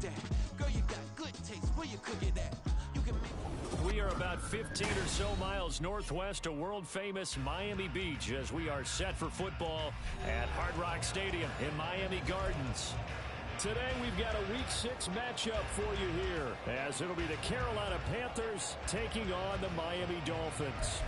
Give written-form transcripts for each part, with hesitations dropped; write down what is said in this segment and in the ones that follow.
that? Girl, you got good taste. Where you cook it at? You can make... We are about 15 or so miles northwest of world-famous Miami Beach as we are set for football at Hard Rock Stadium in Miami Gardens. Today we've got a Week 6 matchup for you here, as it'll be the Carolina Panthers taking on the Miami Dolphins.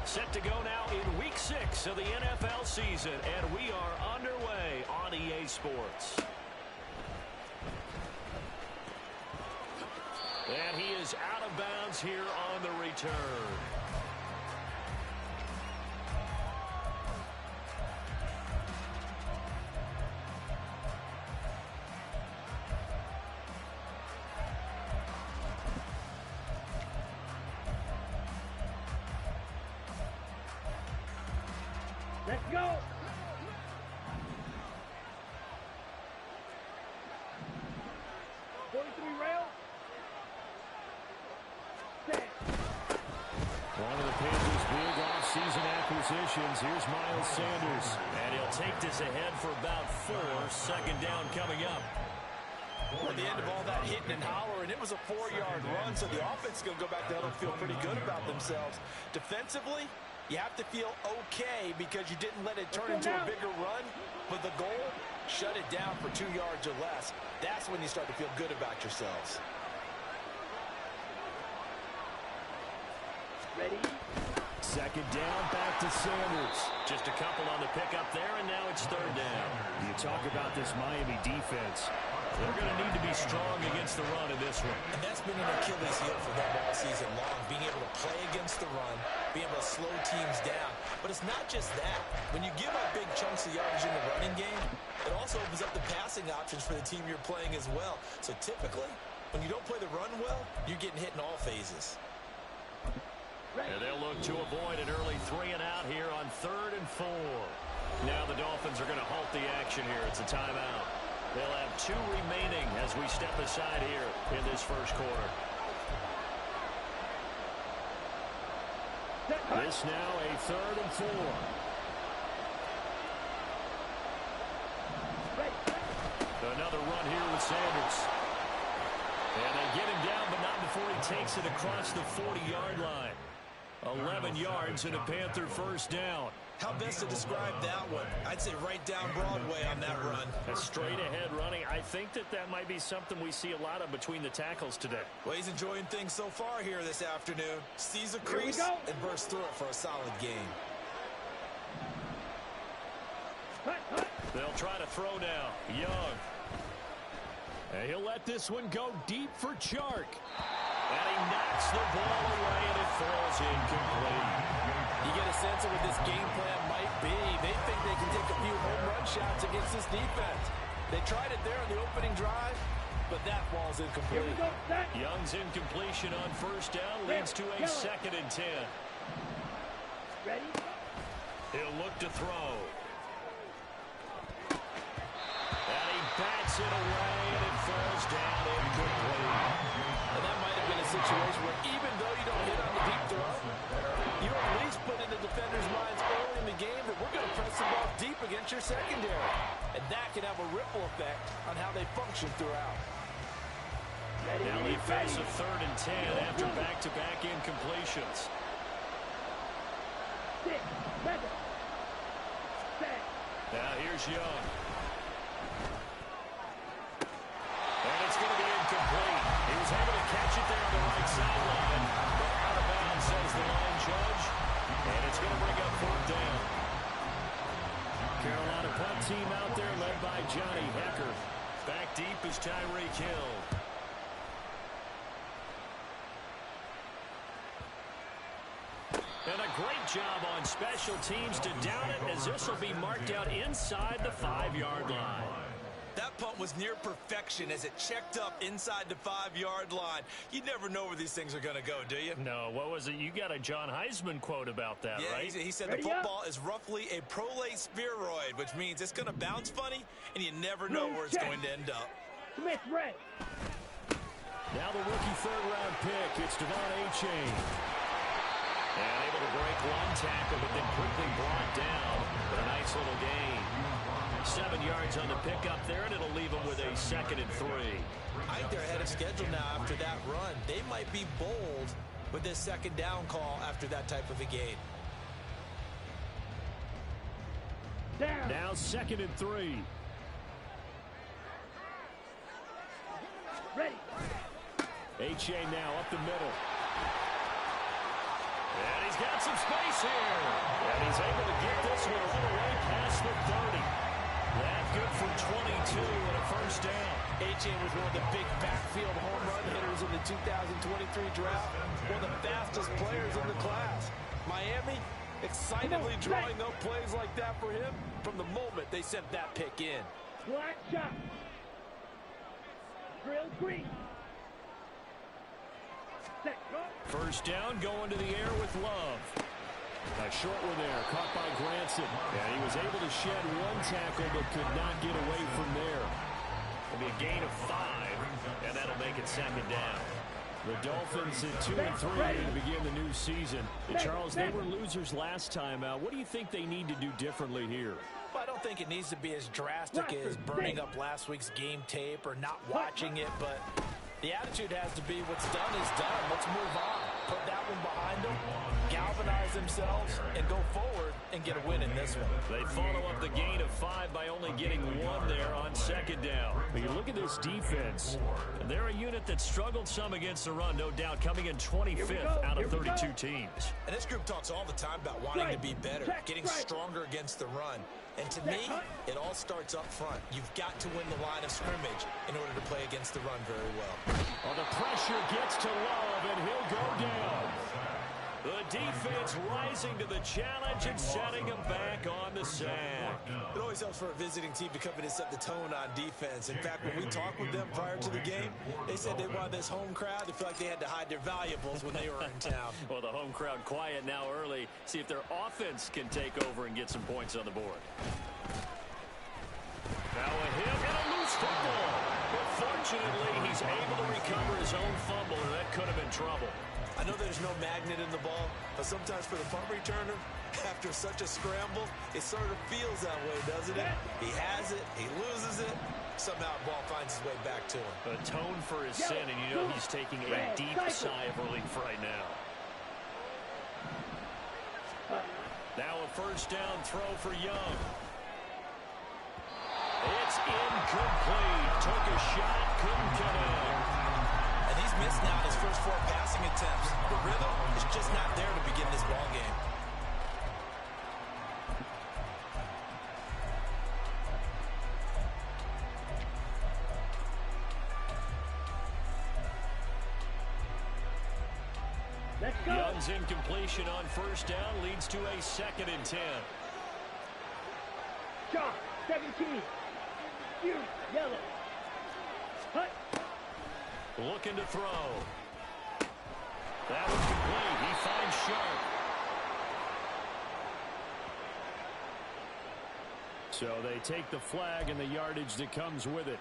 Set to go now in Week 6 of the NFL season, and we are underway on EA Sports. And he is out of bounds here on the return. Let's go! Rail. One of the Panthers' big off-season acquisitions. Here's Miles Sanders. And he'll take this ahead for about 4. Second down coming up. At the end of all that hitting and hollering, it was a 4-yard run, so the offense is going to go back there and feel pretty good about themselves. Defensively, you have to feel okay because you didn't let it turn into a bigger run, but the goal, shut it down for 2 yards or less. That's when you start to feel good about yourselves. Ready? Second down, back to Sanders. Just a couple on the pickup there, and now it's third down. You talk about this Miami defense. They're going to need to be strong against the run in this one. And that's been an Achilles heel for them all season long, being able to play against the run, being able to slow teams down. But it's not just that. When you give up big chunks of yardage in the running game, it also opens up the passing options for the team you're playing as well. So typically, when you don't play the run well, you're getting hit in all phases. And they'll look to avoid an early 3 and out here on 3rd and 4. Now the Dolphins are going to halt the action here. It's a timeout. They'll have 2 remaining as we step aside here in this first quarter. This now a 3rd and 4. Another run here with Sanders. And they get him down, but not before he takes it across the 40-yard line. 11 yards and a Panther first down. How best to describe that one? I'd say right down Broadway on that run. A straight-ahead running. I think that might be something we see a lot of between the tackles today. Well, he's enjoying things so far here this afternoon. Sees a crease and bursts through it for a solid game. They'll try to throw now. Young. And he'll let this one go deep for Chark. And he knocks the ball away, and it falls incomplete. You get a sense of what this game plan might be. They think they can take a few home run shots against this defense. They tried it there on the opening drive, but that ball's incomplete. Young's incompletion on first down leads to a 2nd and 10. Ready? He'll look to throw. And he bats it away, and it falls down incomplete. And that might have been a situation where even though you don't hit on the deep throw, you at least put in the defender's minds early in the game that we're going to press the ball deep against your secondary. And that can have a ripple effect on how they function throughout. Now they face a 3rd and 10 after back-to-back incompletions. 6, 7, 6. Now here's Young. And it's going to be incomplete. He was able to catch it there on the right sideline, but out of bounds, says the line judge. And it's going to bring up 4th down. Carolina punt team out there led by Johnny Hecker. Back deep is Tyreek Hill. And a great job on special teams to down it, as this will be marked out inside the 5-yard line. That punt was near perfection as it checked up inside the 5-yard line. You never know where these things are going to go, do you? No, what was it? You got a John Heisman quote about that, right? He said the football is roughly a prolate spheroid, which means it's going to bounce funny, and you never know where it's going to end up. Smith red. Now the rookie third-round pick. It's Devon A-Chain. And able to break one tackle, but then quickly brought down. But a nice little gain. 7 yards on the pickup there, and it'll leave them with a 2nd and 3. I think they're ahead of schedule now after that run. They might be bold with this 2nd down call after that type of a gain. Down. Now 2nd and 3. Ready. A-Chain now up the middle. And he's got some space here. And he's able to get this one all the way past the 30. That's good for 22 and a 1st down. A-Chain was one of the big backfield home run hitters in the 2023 draft. One of the fastest players in the class. Miami excitedly drawing up plays like that for him from the moment they sent that pick in. Black shot. Drill green. Set. Go. 1st down, going to the air with Love. A short one there, caught by Granson. And he was able to shed one tackle, but could not get away from there. It'll be a gain of 5, and that'll make it 2nd down. The Dolphins at 2 and 3 to begin the new season. And Charles, they were losers last time out. What do you think they need to do differently here? Well, I don't think it needs to be as drastic as burning up last week's game tape or not watching it, but the attitude has to be what's done is done. Let's move on. Put that one behind them, galvanize themselves, and go forward and get a win in this one. They follow up the gain of 5 by only getting 1 there on 2nd down. But you look at this defense, they're a unit that struggled some against the run, no doubt, coming in 25th out of 32 teams. And this group talks all the time about wanting to be better, getting stronger against the run. And to me, it all starts up front. You've got to win the line of scrimmage in order to play against the run very well. Well, the pressure gets to Love, and he'll go down. The defense rising to the challenge and setting him back on the sack. It always helps for a visiting team to come in and set the tone on defense. In fact, when we talked with them prior to the game, they said they wanted this home crowd to feel like they had to hide their valuables when they were in town. Well, the home crowd quiet now early. See if their offense can take over and get some points on the board. Now a hit and a loose football. But fortunately, he's able to recover his own fumble, or that could have been trouble. I know there's no magnet in the ball, but sometimes for the punt returner, after such a scramble, it sort of feels that way, doesn't it? He has it, he loses it, somehow the ball finds his way back to him. Atone for his sin, and you know he's taking a deep sigh of relief right now. Now a 1st down throw for Young. It's incomplete. Took a shot, couldn't connect. And he's missed now his first 4 passing attempts. The rhythm is just not there to begin this ball game. Let's go. Young's incompletion on 1st down leads to a 2nd and 10. Shot. 17. You. Yellow. Hut. Looking to throw. That was complete. He finds Sharp. So they take the flag and the yardage that comes with it.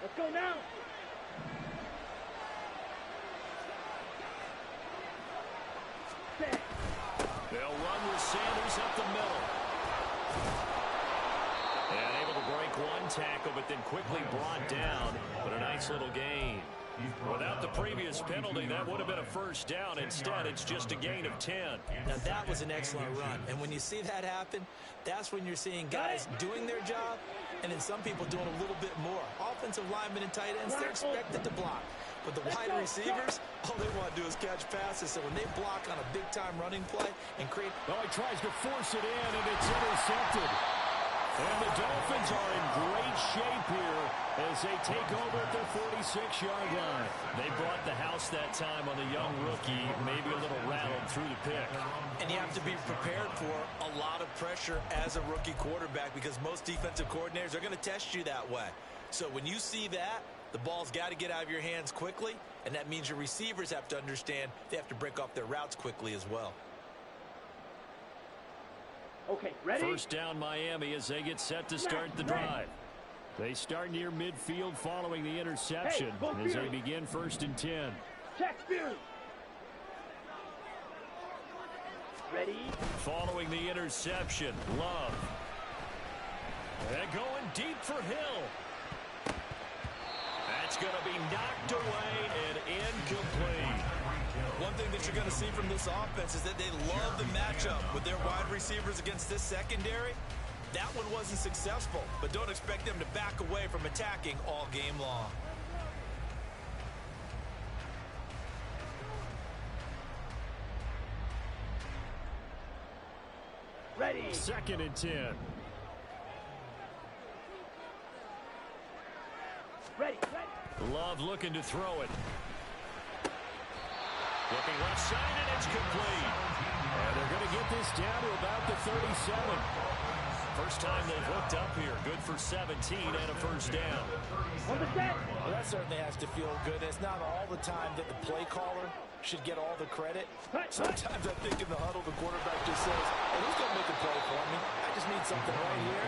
Let's go now. Set. They'll run with Sanders up the middle. And able to break one tackle, but then quickly brought down. But a nice little gain. Without the previous penalty, that would have been a 1st down. Instead, it's just a gain of 10. Now, that was an excellent run. And when you see that happen, that's when you're seeing guys doing their job and then some people doing a little bit more. Offensive linemen and tight ends, they're expected to block. But the wide receivers, all they want to do is catch passes. So when they block on a big-time running play and create... Oh, he tries to force it in, and it's intercepted. And the Dolphins are in great shape here as they take over at their 46-yard line. They brought the house that time on the young rookie, maybe a little rattled through the pick. And you have to be prepared for a lot of pressure as a rookie quarterback because most defensive coordinators are going to test you that way. So when you see that, the ball's got to get out of your hands quickly, and that means your receivers have to understand they have to break off their routes quickly as well. Okay, ready? First down Miami as they get set to start the drive. They start near midfield following the interception as they begin 1st and 10. Check Fury. Ready? Following the interception, Love. And going deep for Hill. That's going to be knocked away and incomplete. One thing that you're going to see from this offense is that they love the matchup with their wide receivers against this secondary. That one wasn't successful, but don't expect them to back away from attacking all game long. Ready. 2nd and 10. Ready. Love looking to throw it. Looking left side, and it's complete. And they're going to get this down to about the 37. First time they've hooked up here. Good for 17 and a first down. On the set. Well, that certainly has to feel good. It's not all the time that the play caller should get all the credit. Sometimes I think in the huddle, the quarterback just says, hey, who's going to make a play for me? I just need something right here.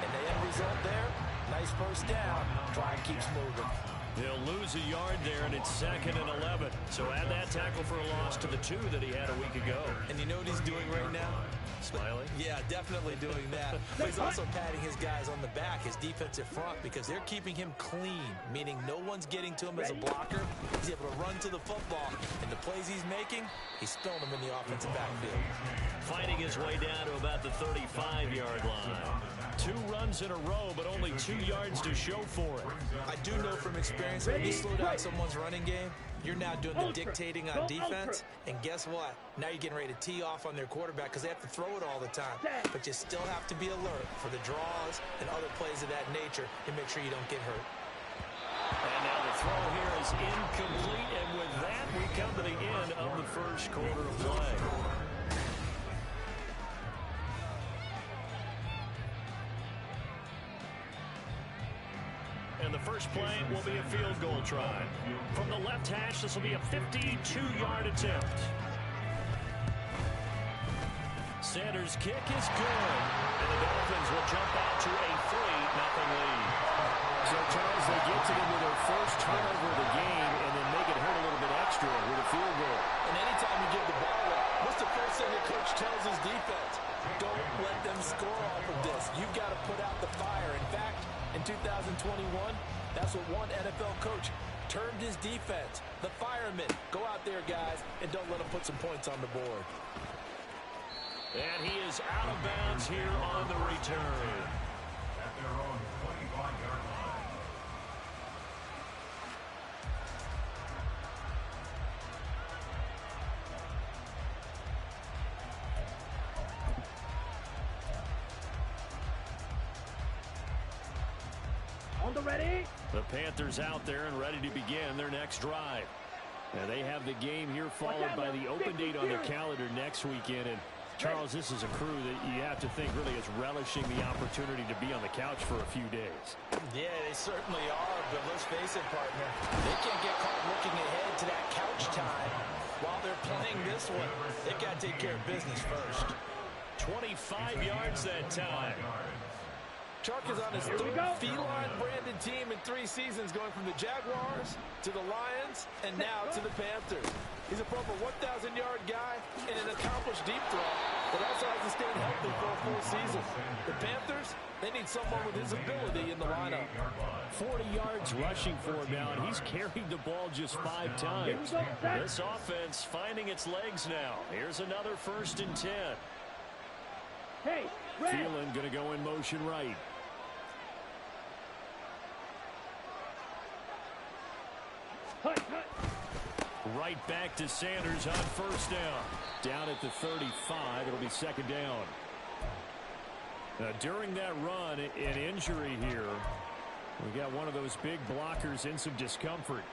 And the end result there, nice first down. Drive keeps moving. He'll lose a yard there, and it's 2nd and 11. So add that tackle for a loss to the 2 that he had a week ago. And you know what he's doing right now? Smiling? Yeah, definitely doing that. But he's also patting his guys on the back, his defensive front, because they're keeping him clean, meaning no one's getting to him as a blocker. He's able to run to the football. And the plays he's making, he's throwing them in the offensive backfield. Fighting his way down to about the 35-yard line. 2 runs in a row, but only 2 yards to show for it. I do know from experience, when you slow down someone's running game, you're now doing the dictating on defense. And guess what? Now you're getting ready to tee off on their quarterback because they have to throw it all the time. But you still have to be alert for the draws and other plays of that nature to make sure you don't get hurt. And now the throw here is incomplete. And with that, we come to the end of the first quarter of play. And the first play will be a field goal try. From the left hash, this will be a 52-yard attempt. Sanders' kick is good. And the Dolphins will jump out to a 3-0 lead. So, Charles, they get to them with their first turnover of the game and then make it hurt a little bit extra with a field goal. And anytime you give the ball away, what's the first thing the coach tells his defense? Don't let them score off of this. You've got to put out the fire. In fact, in 2021, that's what one NFL coach termed his defense. The firemen. Go out there, guys, and don't let them put some points on the board. And he is out of bounds here on the return. At their own 25-yard line. On the ready. The Panthers out there and ready to begin their next drive. Now they have the game here followed by the open date on their calendar next weekend. And Charles, this is a crew that you have to think really is relishing the opportunity to be on the couch for a few days. Yeah, they certainly are, but let's face it, partner. They can't get caught looking ahead to that couch time while they're playing this one. They've got to take care of business first. 25 yards that time. Chark is on his third feline-branded team in 3 seasons, going from the Jaguars to the Lions and now to the Panthers. He's a former 1,000-yard guy and an accomplished deep threat, but also hasn't stayed healthy for a full season. The Panthers, they need someone with his ability in the lineup. 40 yards rushing for him now, and he's carried the ball just 5 times. This offense finding its legs now. Here's another 1st and 10. Hey, Thielen going to go in motion right. Right back to Sanders on 1st down. Down at the 35, it'll be 2nd down. Now, during that run, an injury here. We got one of those big blockers in some discomfort.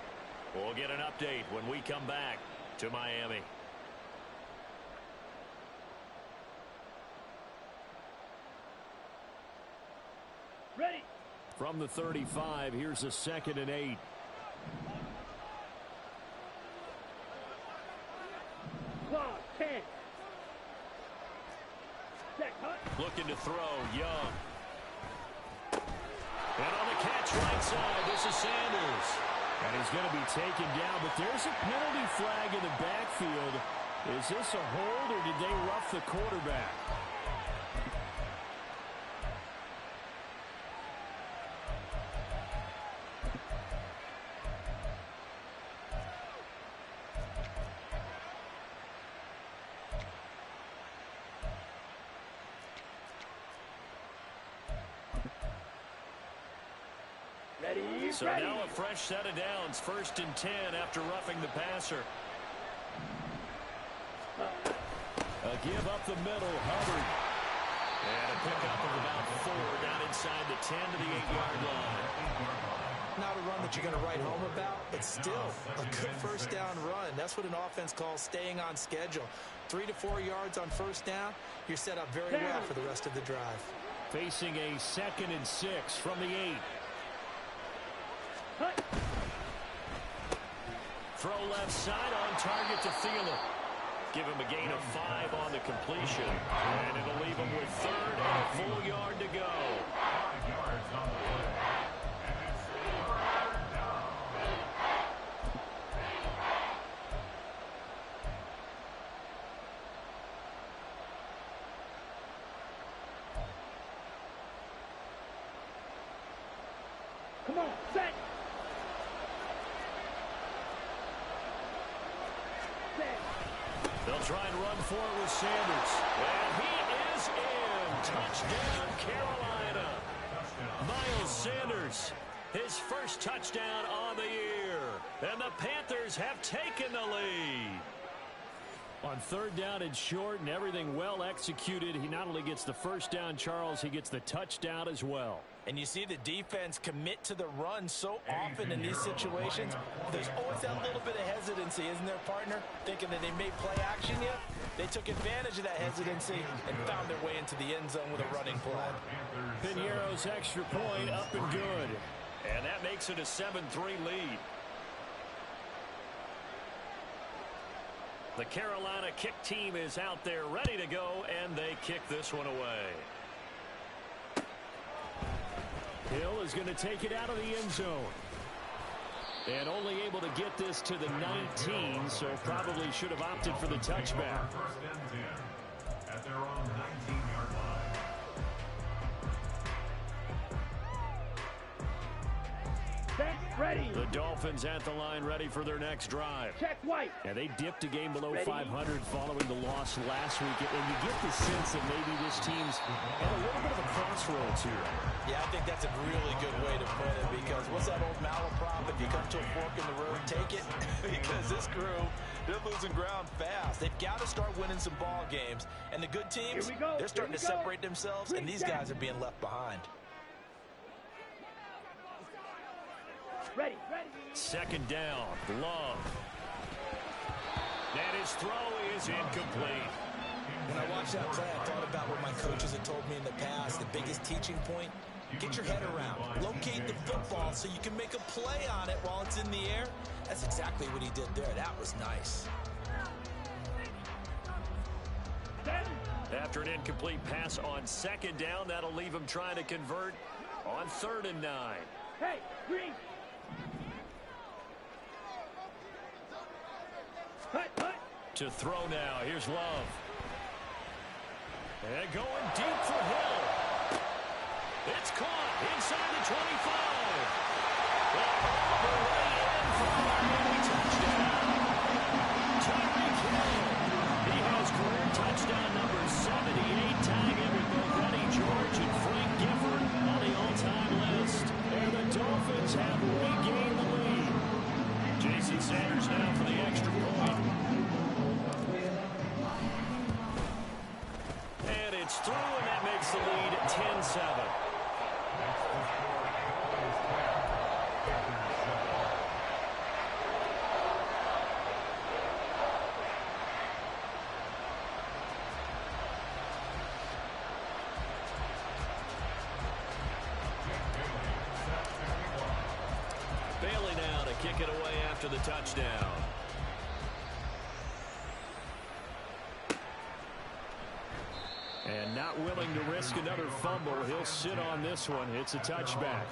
We'll get an update when we come back to Miami. ready. From the 35, here's a 2nd and 8. Clock 10. Set, cut. Looking to throw, Young. And on the catch right side, this is Sanders. And he's going to be taken down, but there's a penalty flag in the backfield. Is this a hold, or did they rough the quarterback? Ready, So ready. now a fresh set of downs, 1st and 10 after roughing the passer. A give up the middle, Hubbard. And a pickup of about 4 down inside the 10 to the 8-yard line. Not a run that you're going to write home about, but still a good first down run. That's what an offense calls staying on schedule. 3 to 4 yards on first down, you're set up very well for the rest of the drive. Facing a 2nd and 6 from the 8. Cut. Throw left side on target to Thielen. Give him a gain of 5 on the completion. And it'll leave him with 3rd and a full yard to go. 5 yards on the play. And it's 3rd down. Come on, set. Set. They'll try and run for it with Sanders. And he is in. Touchdown, Carolina. Miles Sanders, his first touchdown on the year. And the Panthers have taken the lead. On 3rd down and short and everything well executed, he not only gets the first down, Charles, he gets the touchdown as well. And you see the defense commit to the run so often in these situations. There's always that little bit of hesitancy, isn't there, partner? Thinking that they may play action yet. They took advantage of that hesitancy and found their way into the end zone with a running play. Piñeiro's extra point up and good. And that makes it a 7-3 lead. The Carolina kick team is out there ready to go, and they kick this one away. Hill is going to take it out of the end zone. And only able to get this to the 19, so probably should have opted for the touchback. 1st and 10 at their own 19-yard line. Set, ready. The Dolphins at the line ready for their next drive. Check white. And they dipped a game below Ready. 500 following the loss last week. And you get the sense that maybe this team's at a little bit of a crossroads here. Yeah, I think that's a really good way to put it, because what's that old malaprop? If you come to a fork in the road, take it. Because this crew, they're losing ground fast. They've got to start winning some ball games. And the good teams, Here we go. they're starting to Here we go. separate themselves, and these guys are being left behind. Ready, ready. 2nd down, Love. And his throw is incomplete. When I watched that play, I thought about what my coaches had told me in the past. The biggest teaching point, get your head around. Locate the football so you can make a play on it while it's in the air. That's exactly what he did there. That was nice. After an incomplete pass on 2nd down, that'll leave him trying to convert on 3rd and 9. Hey, green. Cut, cut. To throw now, here's Love. And going deep for Hill. It's caught inside the 25. All the way in for a Miami touchdown. Tyreek Hill. He has career touchdown number 78, tying in with both Eddie George and Frank Gifford on the all-time list. And the Dolphins have regained the lead. Jason Sanders now for the extra point. And it's through, and that makes the lead 10-7. Bailey now to kick it away after the touchdown. And not willing to risk another fumble. He'll sit on this one. It's a touchback.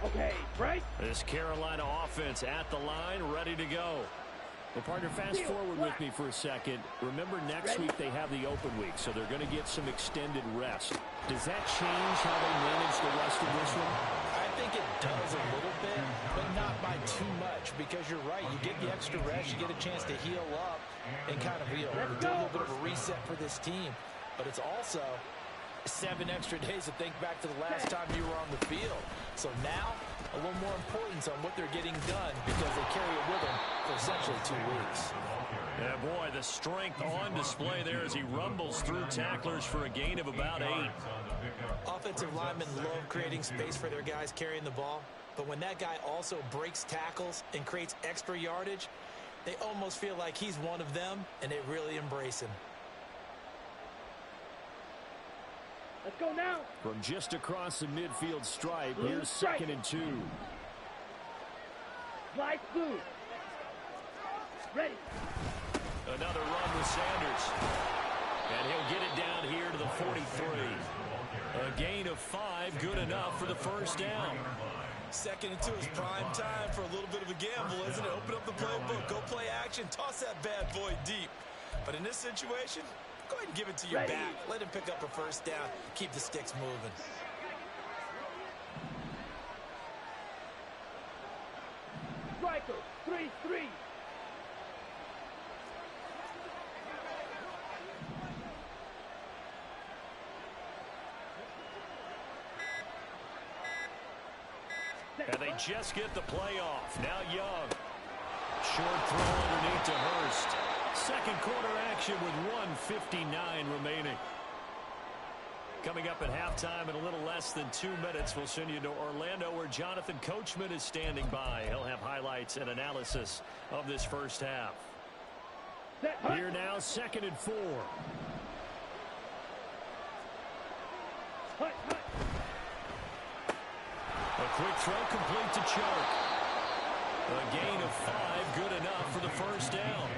Okay, right? This Carolina offense at the line, ready to go. Well, partner, fast forward with me for a second. Remember, next week they have the open week, so they're going to get some extended rest. Does that change how they manage the rest of this one? I think it does a little bit, but not by too much, because you're right. You get the extra rest, you get a chance to heal up and kind of, do a little bit of a reset for this team. But it's also 7 extra days to think back to the last time you were on the field. So now, a little more importance on what they're getting done because they carry it with them for essentially 2 weeks. Yeah, boy, the strength on display there as he rumbles through tacklers for a gain of about 8. Offensive linemen love creating space for their guys carrying the ball, but when that guy also breaks tackles and creates extra yardage, they almost feel like he's one of them, and they really embrace him. Let's go now. From just across the midfield stripe, here's 2nd and 2. Slide blue. Ready. Another run with Sanders. And he'll get it down here to the 43. A gain of 5, good enough for the first down. 2nd and 2 is prime time for a little bit of a gamble, isn't it? Open up the playbook, go play action, toss that bad boy deep. But in this situation, go ahead and give it to your back. Let him pick up a first down. Keep the sticks moving. Striker, 3-3. And they just get the play off. Now Young. Short throw underneath to Hurst. Second quarter action with 1:59 remaining. Coming up at halftime in a little less than 2 minutes, we'll send you to Orlando where Jonathan Coachman is standing by. He'll have highlights and analysis of this first half. Here now, 2nd and 4. A quick throw complete to Chark. A gain of 5, good enough for the first down.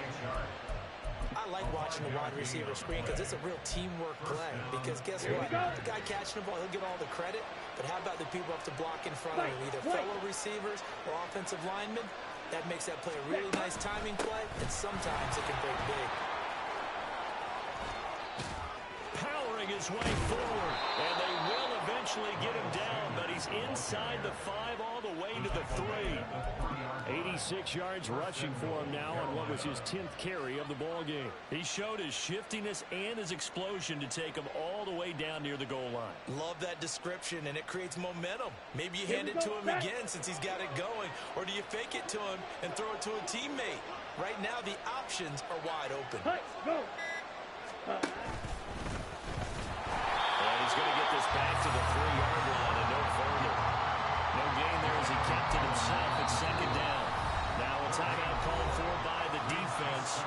I like watching the wide receiver screen because it's a real teamwork play. Because guess what? The guy catching the ball, he'll get all the credit. But how about the people up to block in front of him? Either fellow receivers or offensive linemen. That makes that play a really nice timing play. And sometimes it can break big. Powering his way forward. And they will eventually get him down. But he's inside the 5 all the way to the 3. 86 yards rushing for him now on what was his 10th carry of the ball game. He showed his shiftiness and his explosion to take him all the way down near the goal line. Love that description, and it creates momentum. Maybe you hand it to him again since he's got it going, or do you fake it to him and throw it to a teammate? Right now, the options are wide open. Go. And he's going to get this back to the 3-yard line and no further. No gain there as he kept it himself at 2nd down. Now a timeout called for by the defense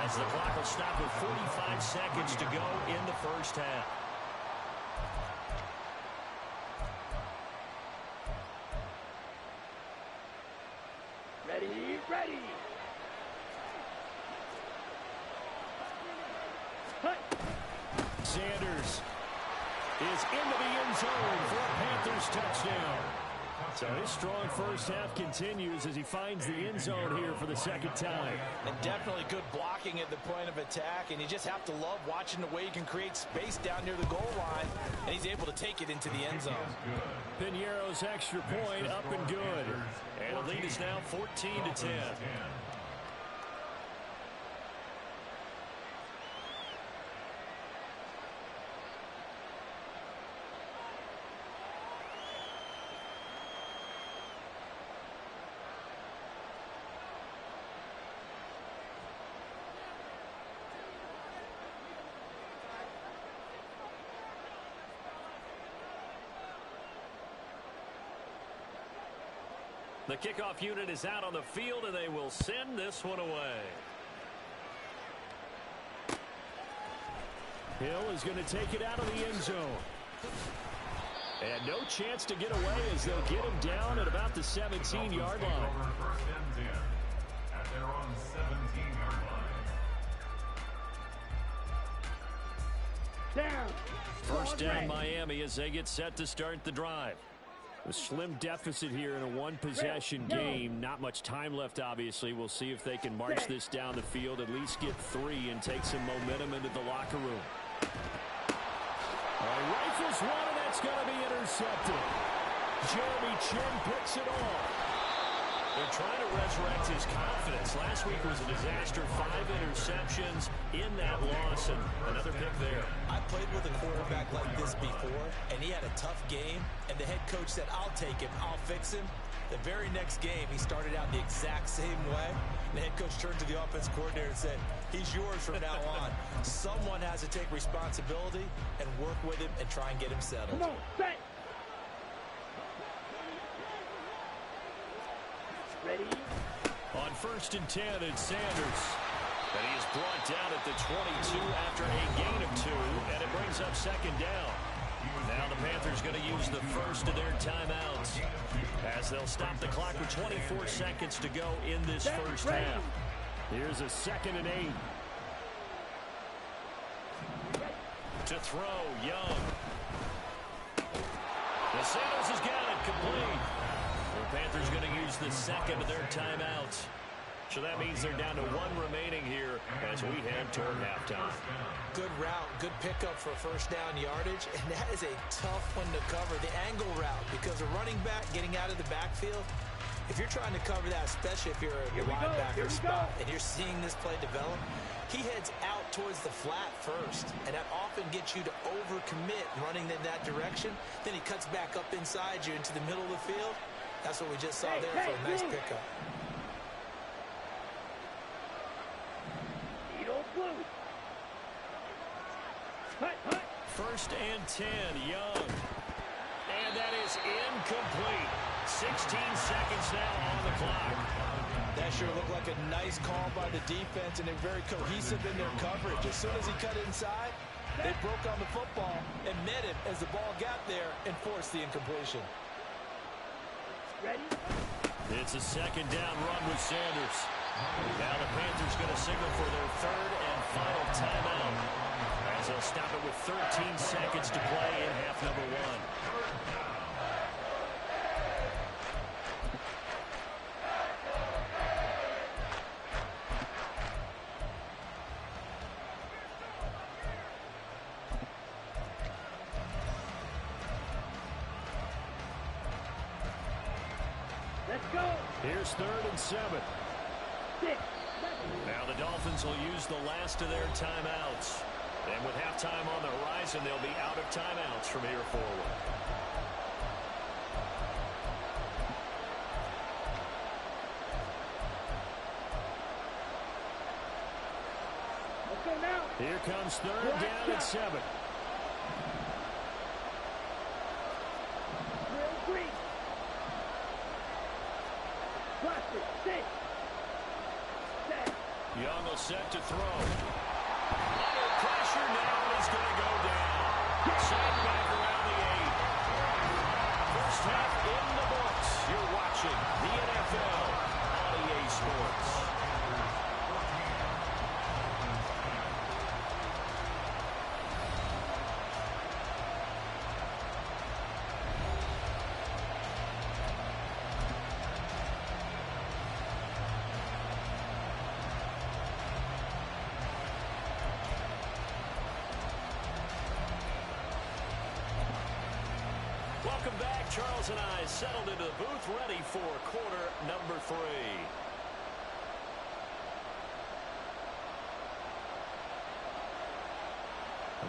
as the clock will stop with 45 seconds to go in the first half. Ready. Sanders is into the end zone for a Panthers touchdown. So his strong first half continues as he finds the end zone here for the 2nd time. And definitely good blocking at the point of attack, and you just have to love watching the way he can create space down near the goal line, and he's able to take it into the end zone. Piñeiro's extra point up and good. And the lead is now 14-10. The kickoff unit is out on the field, and they will send this one away. Hill is going to take it out of the end zone. And no chance to get away as they'll get him down at about the 17-yard line. First and 10 at their own 17-yard line. Down. First down Miami as they get set to start the drive. A slim deficit here in a one-possession game. Not much time left, obviously. We'll see if they can march this down the field, at least get 3, and take some momentum into the locker room. Rifles one, and that's going to be intercepted. Jeremy Chin picks it off. They're trying to resurrect his confidence. Last week was a disaster. 5 interceptions in that loss, and another pick there. I played with a quarterback like this before, and he had a tough game, and the head coach said, I'll take him, I'll fix him. The very next game, he started out the exact same way. The head coach turned to the offense coordinator and said, he's yours from now on. Someone has to take responsibility and work with him and try and get him settled. Come on, set. Ready? On first and 10, it's Sanders. And he is brought down at the 22 after a gain of 2, and it brings up second down. Now the Panthers going to use the first of their timeouts as they'll stop the clock with 24 seconds to go in this first half. Here's a 2nd and 8. To throw, Young. The Sanders has got it complete. The Panthers going to use the second of their timeouts. So that means they're down to 1 remaining here as we head toward halftime. Good route, good pickup for first down yardage, and that is a tough one to cover, the angle route, because a running back getting out of the backfield, if you're trying to cover that, especially if you're a linebacker spot and you're seeing this play develop, he heads out towards the flat first, and that often gets you to overcommit running in that direction. Then he cuts back up inside you into the middle of the field. That's what we just saw there for a nice pickup. First and 10, Young. And that is incomplete. 16 seconds now on the clock. That sure looked like a nice call by the defense, and they're very cohesive in their coverage. As soon as he cut inside, they broke on the football and met him as the ball got there and forced the incompletion. Ready? It's a second down run with Sanders. Now the Panthers going to signal for their 3rd and final timeout as they'll stop it with 13 seconds to play in half number 1. Let's go. Here's 3rd and 7. 6. Now the Dolphins will use the last of their timeouts. And with halftime on the horizon, they'll be out of timeouts from here forward. Let's go now. Here comes 3rd down and 7. Drill 3. Cluster 6. Set. Young will set to throw. Under pressure now, and he's going to go down. Sent back around the 8. First half in the books. You're watching the NFL on EA Sports. Welcome back. Charles and I settled into the booth, ready for quarter number 3.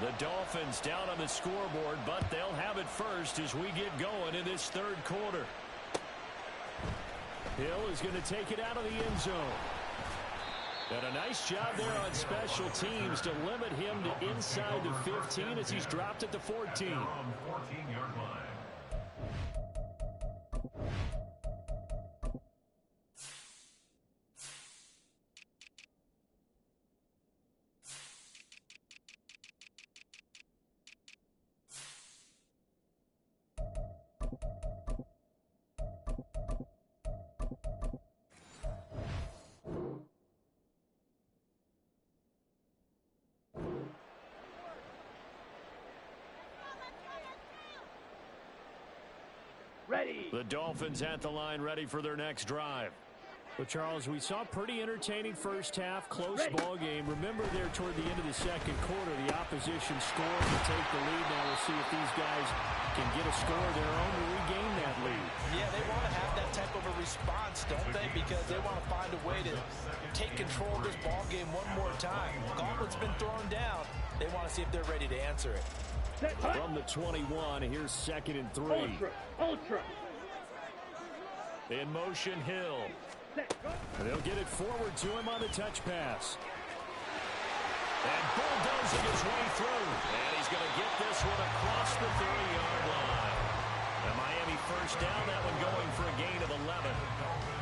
The Dolphins down on the scoreboard, but they'll have it first as we get going in this 3rd quarter. Hill is going to take it out of the end zone. And a nice job there on special teams to limit him to inside the 15 as he's dropped at the 14. 14-yard line. Ready. The Dolphins at the line, ready for their next drive. Well, Charles, we saw a pretty entertaining first half, close ball game. Remember there toward the end of the second quarter, the opposition scored to take the lead. Now we'll see if these guys can get a score of their own to regain that lead. Yeah, they want to have that type of a response, don't they? Because they want to find a way to take control of this ball game one more time. Gauntlet's been thrown down. They want to see if they're ready to answer it. From the 21, here's 2nd and 3. Ultra. In motion, Hill. They'll get it forward to him on the touch pass. And bulldozing his way through. And he's going to get this one across the 30-yard line. The Miami first down, that one going for a gain of 11.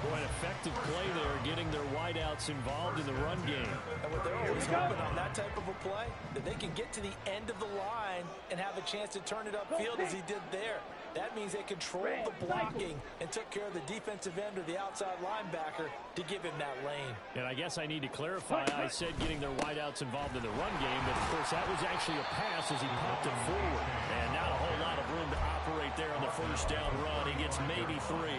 Boy, an effective play there, getting their wideouts involved in the run game. And what they're always hoping on that type of a play, that they can get to the end of the line and have a chance to turn it upfield as he did there. That means they controlled the blocking and took care of the defensive end or the outside linebacker to give him that lane. And I guess I need to clarify, I said getting their wideouts involved in the run game, but of course that was actually a pass as he popped it forward. And not a whole lot of room to operate there on the first down run. He gets maybe 3.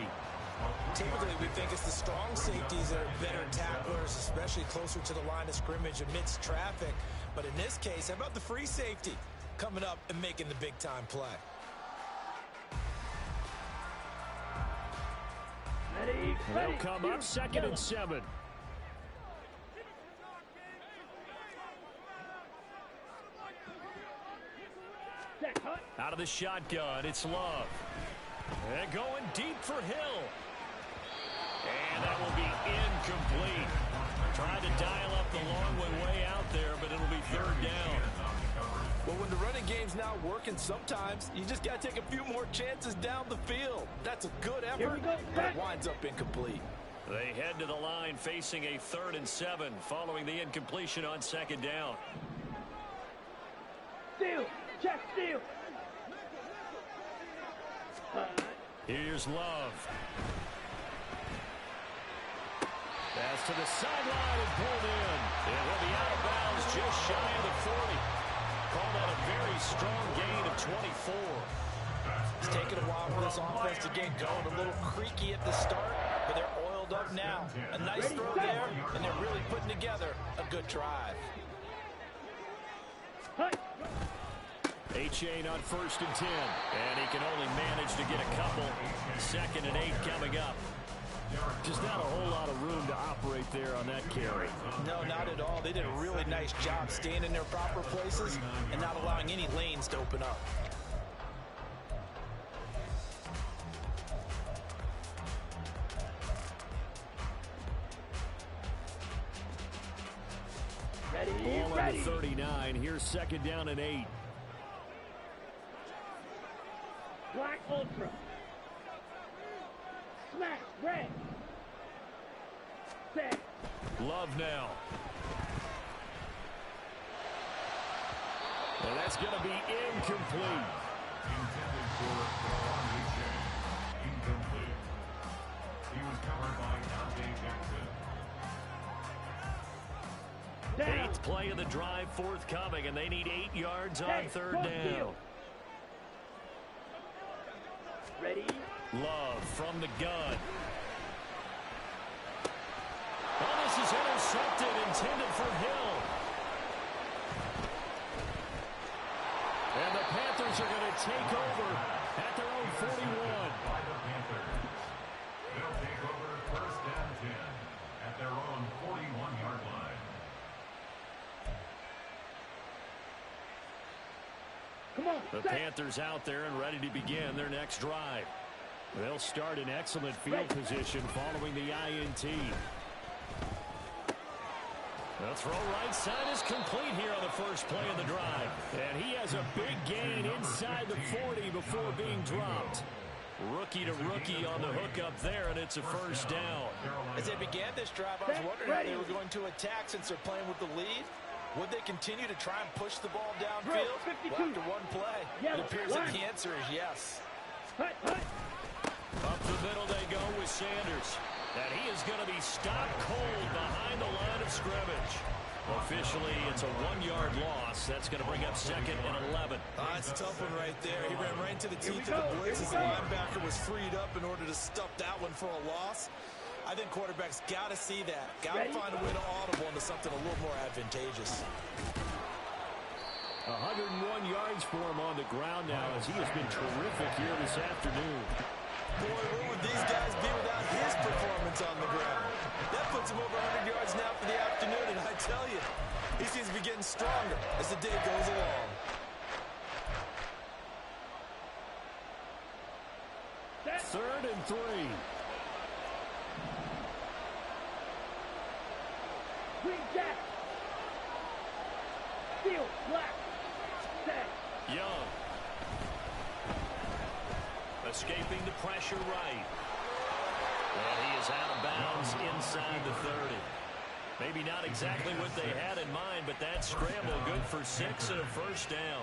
Typically, we think it's the strong safeties that are better tacklers, especially closer to the line of scrimmage amidst traffic. But in this case, how about the free safety coming up and making the big-time play? They'll come up 2nd and 7. Out of the shotgun, it's Love. And going deep for Hill. And that will be incomplete. Trying to dial up the long way out there, but it'll be 3rd down. Well, when the running game's not working, sometimes you just got to take a few more chances down the field. That's a good effort, but it winds up incomplete. They head to the line facing a 3rd and 7 following the incompletion on 2nd down. Steal. Check steal. Here's Love. Pass to the sideline and pulled in. It will be out of bounds just shy of the 40. Call that a very strong gain of 24. It's taken a while for this offense to get going. A little creaky at the start, but they're oiled up now. A nice throw there, and they're really putting together a good drive. Achane on 1st and 10. And he can only manage to get a couple. 2nd and 8 coming up. Just not a whole lot of room to operate there on that carry. No, not at all. They did a really nice job staying in their proper places and not allowing any lanes to open up. Ball on the 39. Here's 2nd down and 8. Black Ultra. Smash red. Set. Love now. Well, that's going to be incomplete. Intended for incomplete. He was covered by Dante Jackson. 8th play of the drive forthcoming, and they need 8 yards on 3rd down. Ready? Love from the gun. Oh, this is intercepted, intended for Hill. And the Panthers are going to take over at their own 41. By the Panthers. They'll take over 1st and 10 at their own 41-yard line. Come on. The Panthers out there and ready to begin their next drive. They'll start in excellent field position following the INT. The throw right side is complete here on the first play of the drive. And he has a big gain inside the 40 before being dropped. Rookie to rookie on the hook up there, and it's a first down. As they began this drive, I was wondering how they were going to attack since they're playing with the lead. Would they continue to try and push the ball downfield? Well, after one play, it appears that the answer is yes. Up the middle they go with Sanders. And he is going to be stopped cold behind the line of scrimmage. Officially, it's a 1-yard loss. That's going to bring up 2nd and 11. It's a tough one right there. He ran right into the teeth of the blitz as the linebacker was freed up in order to stuff that one for a loss. I think quarterbacks got to see that. Got to find a way to audible into something a little more advantageous. 101 yards for him on the ground now as he has been terrific here this afternoon. Boy, where would these guys be without his performance on the ground? That puts him over 100 yards now for the afternoon, and I tell you, he seems to be getting stronger as the day goes along. Third and 3. Green jack. Steel, black. Set. Young. Escaping the pressure right. And he is out of bounds inside the 30. Maybe not exactly what they had in mind, but that scramble good for 6 and a first down.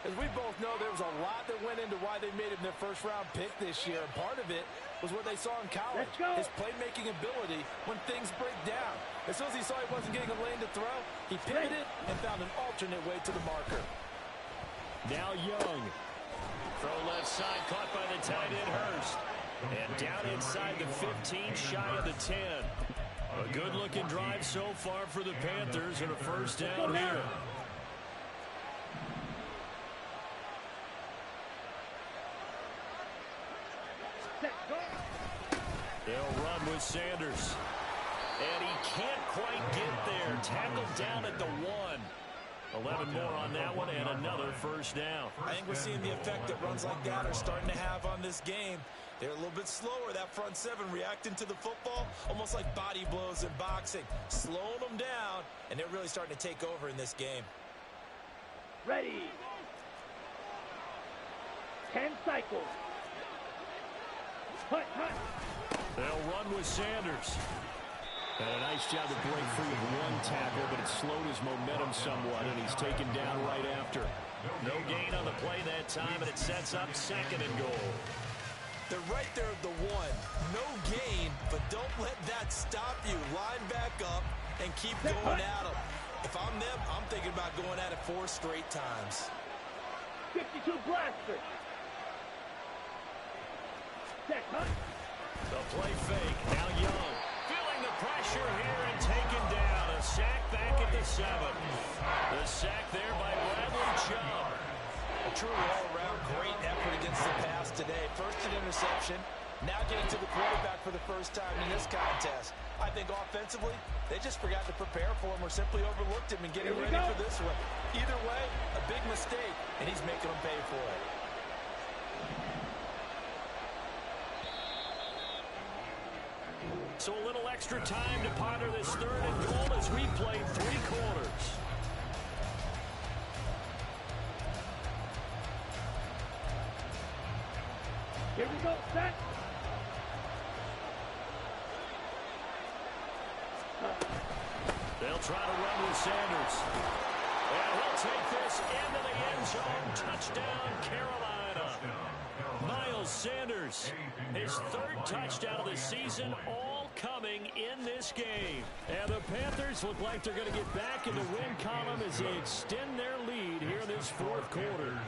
As we both know, there was a lot that went into why they made him their first-round pick this year. And part of it was what they saw in college, his playmaking ability when things break down. As soon as he saw he wasn't getting a lane to throw, he pivoted and found an alternate way to the marker. Now Young. Throw left side, caught by the tight end Hurst. And down inside the 15, shy of the 10. A good-looking drive so far for the Panthers and a first down here. They'll run with Sanders. And he can't quite get there. Tackled down at the 1. 11 more on that one and another first down. I think we're seeing the effect that runs like that are starting to have on this game. They're a little bit slower, that front 7, reacting to the football, almost like body blows in boxing, slowing them down, and they're really starting to take over in this game. Ready. 10 cycles. Hut, hut. They'll run with Sanders. And a nice job to break free of one tackle, but it slowed his momentum somewhat, and he's taken down right after. No gain on the play that time, and it sets up 2nd and goal. They're right there at the 1. No gain, but don't let that stop you. Line back up and keep going at them. If I'm them, I'm thinking about going at it 4 straight times. 52 blaster. Set, hut. The play fake. Now Young. Feeling the pressure here and taken down. A sack back at the 7. The sack there by Bradley Chubb. A truly all-around great effort against the pass today. First an interception, now getting to the quarterback for the first time in this contest. I think offensively, they just forgot to prepare for him or simply overlooked him and getting ready for this one. Either way, a big mistake, and he's making them pay for it. So a little extra time to ponder this 3rd and goal as we played 3 quarters. Here we go, set. They'll try to run with Sanders. And he'll take this into the end zone. Touchdown, Carolina. Miles Sanders, his 3rd touchdown of the season, all coming in this game. And the Panthers look like they're going to get back in the win column as they extend their lead here in this 4th quarter.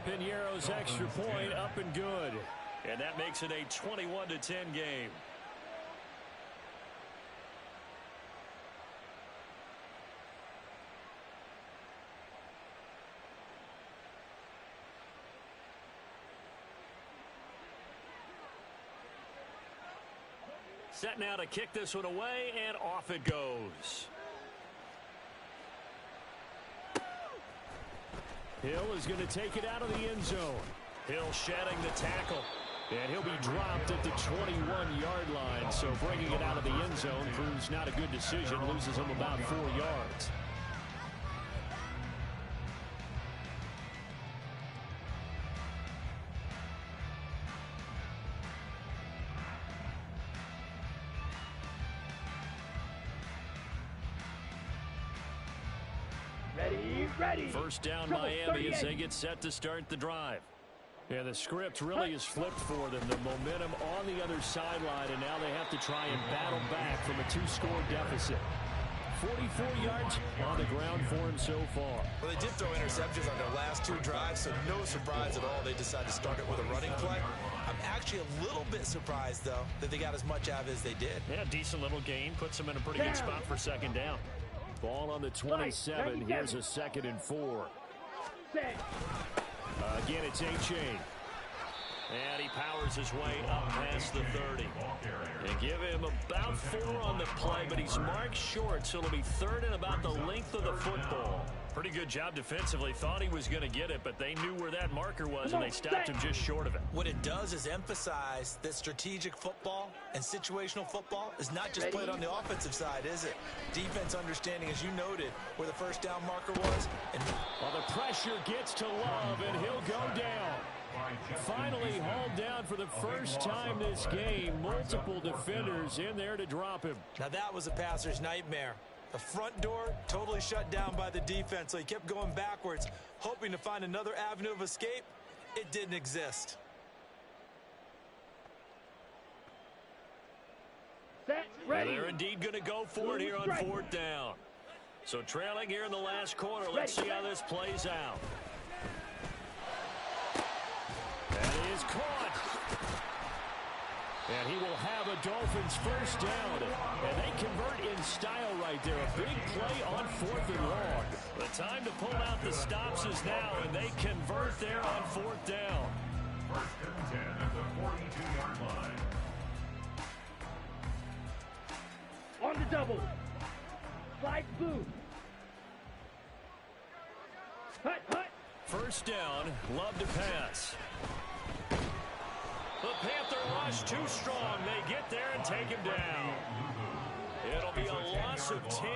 Piñeiro's extra point up and good. And that makes it a 21-10 game. Set now to kick this one away, and off it goes. Hill is going to take it out of the end zone. Hill shedding the tackle. And he'll be dropped at the 21-yard line. So bringing it out of the end zone proves not a good decision. Loses him about 4 yards. Ready. First down Miami as they get set to start the drive. Yeah, the script really is flipped for them. The momentum on the other sideline, and now they have to try and battle back from a 2-score deficit. 44 yards on the ground for him so far. Well, they did throw interceptions on their last 2 drives, so no surprise at all they decided to start it with a running play. I'm actually a little bit surprised, though, that they got as much out of it as they did. Yeah, decent little gain. Puts them in a pretty good spot for second down. Ball on the 27. Here's a 2nd and 4. Again, it's A-Chain. And he powers his way up past the 30. And give him about 4 on the play, but he's marked short, so it'll be 3rd and about the length of the football. Pretty good job defensively. Thought he was going to get it, but they knew where that marker was, and they stopped him just short of it. What it does is emphasize that strategic football and situational football is not just played on the offensive side, is it? Defense understanding, as you noted, where the first down marker was. And well, the pressure gets to Love, and he'll go down. Finally hauled down for the first time this game. Multiple defenders in there to drop him. Now that was a passer's nightmare. The front door totally shut down by the defense, so he kept going backwards, hoping to find another avenue of escape. It didn't exist. Set, ready. They're indeed going to go for it here on 4th down. So trailing here in the last quarter. Let's see how this plays out. That is caught. And he will have a Dolphins first down. And they convert in style right there. A big play on 4th and long. The time to pull out the stops is now, and they convert there on 4th down. 1st and 10 at the 42-yard line. On the double. Slide through. Hut, hut. First down, Love to pass. The Panther rush too strong. They get there and take him down. It'll be a loss of 10.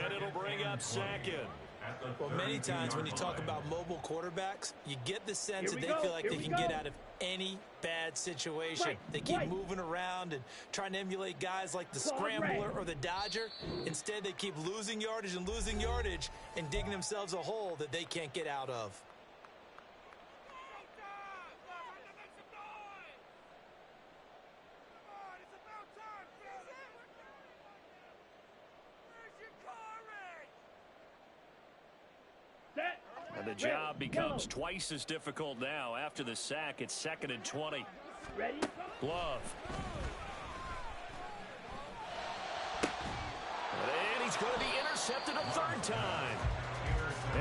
And it'll bring up 2nd. Well, many times when you talk about mobile quarterbacks, you get the sense that they feel like they can get out of any bad situation. They keep moving around and trying to emulate guys like the Scrambler or the Dodger. Instead, they keep losing yardage and digging themselves a hole that they can't get out of. And the job becomes twice as difficult now. After the sack, it's 2nd and 20. Ready? Glove. And he's going to be intercepted a 3rd time.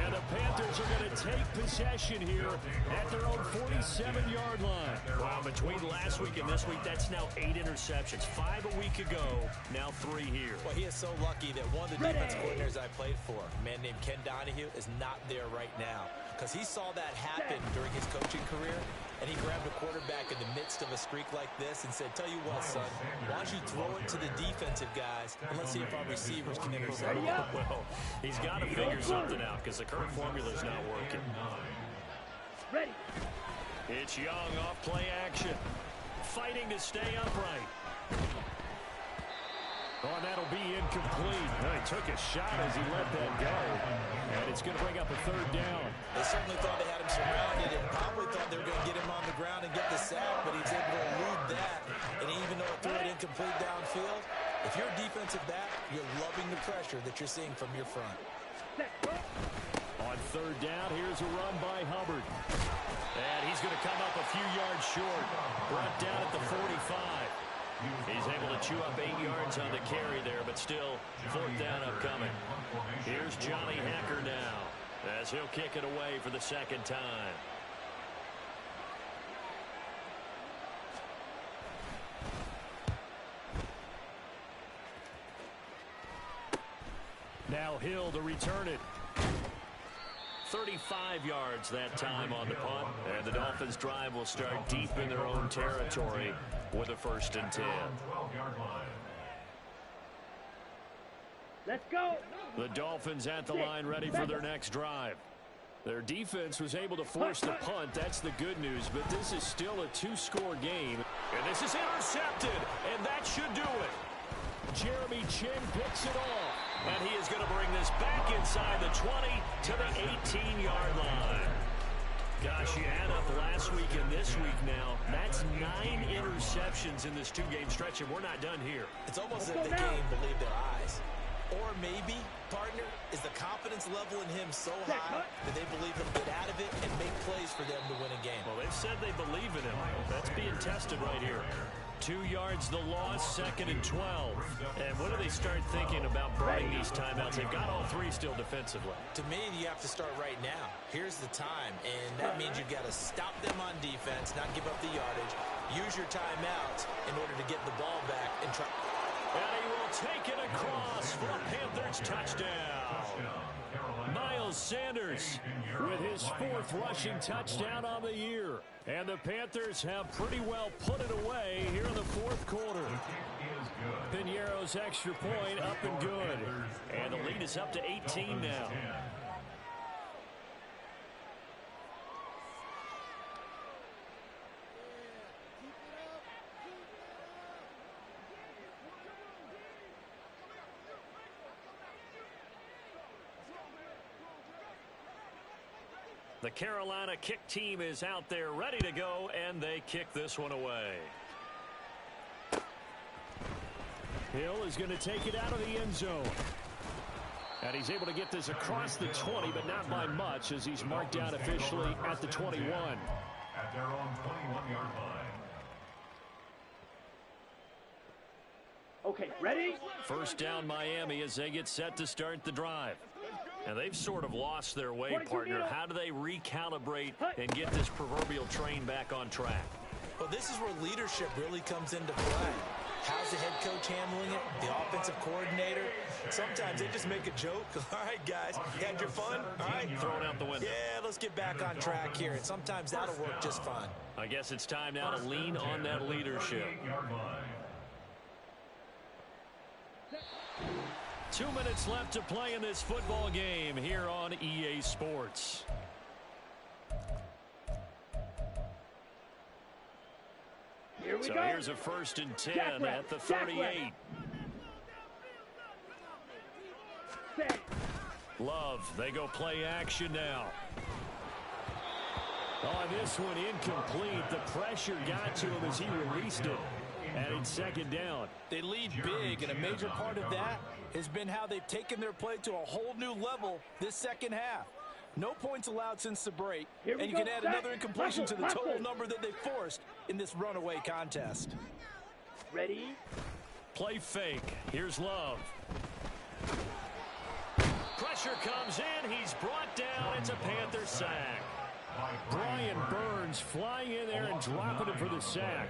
And the Panthers are going to take possession here at their own 47-yard line. Well, between last week and this week, that's now 8 interceptions. 5 a week ago, now 3 here. Well, he is so lucky that one of the defense coordinators I played for, a man named Ken Donahue, is not there right now. Because he saw that happen during his coaching career, and he grabbed a quarterback in the midst of a streak like this and said, tell you what, son, why don't you throw it to the defensive guys, and let's see if our receivers can intercept it. Well, he's got to figure something out because the current formula's not working. Ready. It's Young off play action. Fighting to stay upright. Oh, and that'll be incomplete. Well, he took a shot as he let that go. And it's going to bring up a 3rd down. They certainly thought they had him surrounded and probably thought they were going to get him on the ground and get the sack, but he was able to elude that. And even though it threw it incomplete downfield, if you're a defensive back, you're loving the pressure that you're seeing from your front. On 3rd down, here's a run by Hubbard. And he's going to come up a few yards short. Brought down at the 45. He's able to chew up 8 yards on the carry there, but still 4th down upcoming. Here's Johnny Hacker now as he'll kick it away for the 2nd time. Now Hill to return it. 35 yards that time on the punt, and the Dolphins drive will start deep in their own territory with a 1st and 10. Let's go. The Dolphins at the line ready for their next drive. Their defense was able to force the punt. That's the good news, but this is still a 2-score game. And this is intercepted, and that should do it. Jeremy Chin picks it off. And he is going to bring this back inside the 20 to the 18-yard line. Gosh, you add up last week and this week now. That's 9 interceptions in this 2-game stretch, and we're not done here. It's almost as if the game believed their eyes. Or maybe, partner, is the confidence level in him so high that they believe he'll get out of it and make plays for them to win a game. Well, they've said they believe in him. That's being tested right here. 2 yards the loss, 2nd and 12. And when do they start thinking about burning these timeouts? They've got all 3 still defensively. To me, you have to start right now. Here's the time, and that means you've got to stop them on defense, not give up the yardage. Use your timeouts in order to get the ball back and try. And he will take it across for a Panthers touchdown. Miles Sanders with his 4th rushing touchdown on the year. And the Panthers have pretty well put it away here in the 4th quarter. Piñeiro's extra point up and good. And the lead is up to 18 now. The Carolina kick team is out there ready to go, and they kick this one away. Hill is going to take it out of the end zone. And he's able to get this across the 20, but not by much, as he's marked down officially at the 21. At their own 21-yard line. Okay, ready? First down Miami as they get set to start the drive. And they've sort of lost their way, partner. How do they recalibrate and get this proverbial train back on track? Well, this is where leadership really comes into play. How's the head coach handling it? The offensive coordinator? Sometimes they just make a joke. All right, guys, you had your fun? All right. Throw it out the window. Yeah, let's get back on track here. And sometimes that'll work just fine. I guess it's time now to lean on that leadership. 2 minutes left to play in this football game here on EA Sports. Here we So go. here's a 1st and 10 at the 38. Set. Love, they go play action now. On this one, incomplete. The pressure got to him as he released it. And it's 2nd down. They lead big, and a major part of that has been how they've taken their play to a whole new level this 2nd half. No points allowed since the break, and you can add another incompletion to the total number that they forced in this runaway contest. Ready? Play fake. Here's Love. Pressure comes in. He's brought down. It's a Panther sack. Brian Burns flying in there and dropping it for the sack.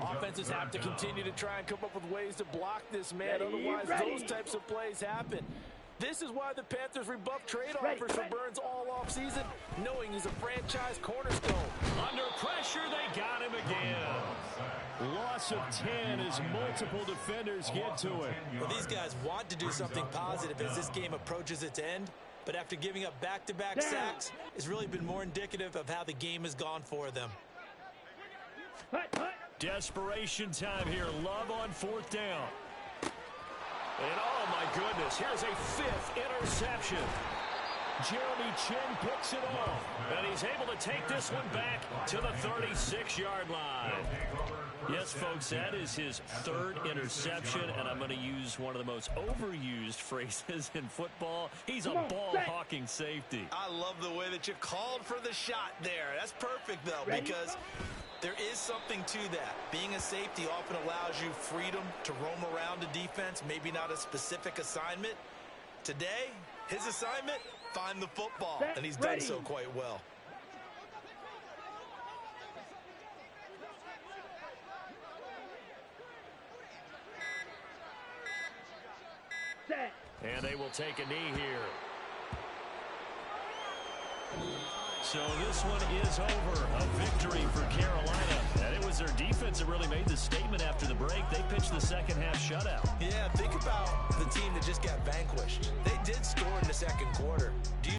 Offenses have to continue to try and come up with ways to block this man. Otherwise, those types of plays happen. This is why the Panthers rebuffed trade offers for Burns all offseason, knowing he's a franchise cornerstone. Under pressure, they got him again. Loss of 10 as multiple defenders get to it. Well, these guys want to do something positive as this game approaches its end, but after giving up back-to-back sacks, it's really been more indicative of how the game has gone for them. Desperation time here. Love on 4th down. And oh my goodness, here's a 5th interception. Jeremy Chin picks it off. And he's able to take this one back to the 36-yard line. Yes, folks, that is his 3rd interception, and I'm going to use one of the most overused phrases in football. He's a ball-hawking safety. I love the way that you called for the shot there. That's perfect, though, because there is something to that. Being a safety often allows you freedom to roam around a defense, maybe not a specific assignment. Today, his assignment, find the football, and he's done so quite well. Set. And they will take a knee here. So this one is over. A victory for Carolina. And it was their defense that really made the statement after the break. They pitched the 2nd half shutout. Yeah, think about the team that just got vanquished. They did score in the 2nd quarter. Do you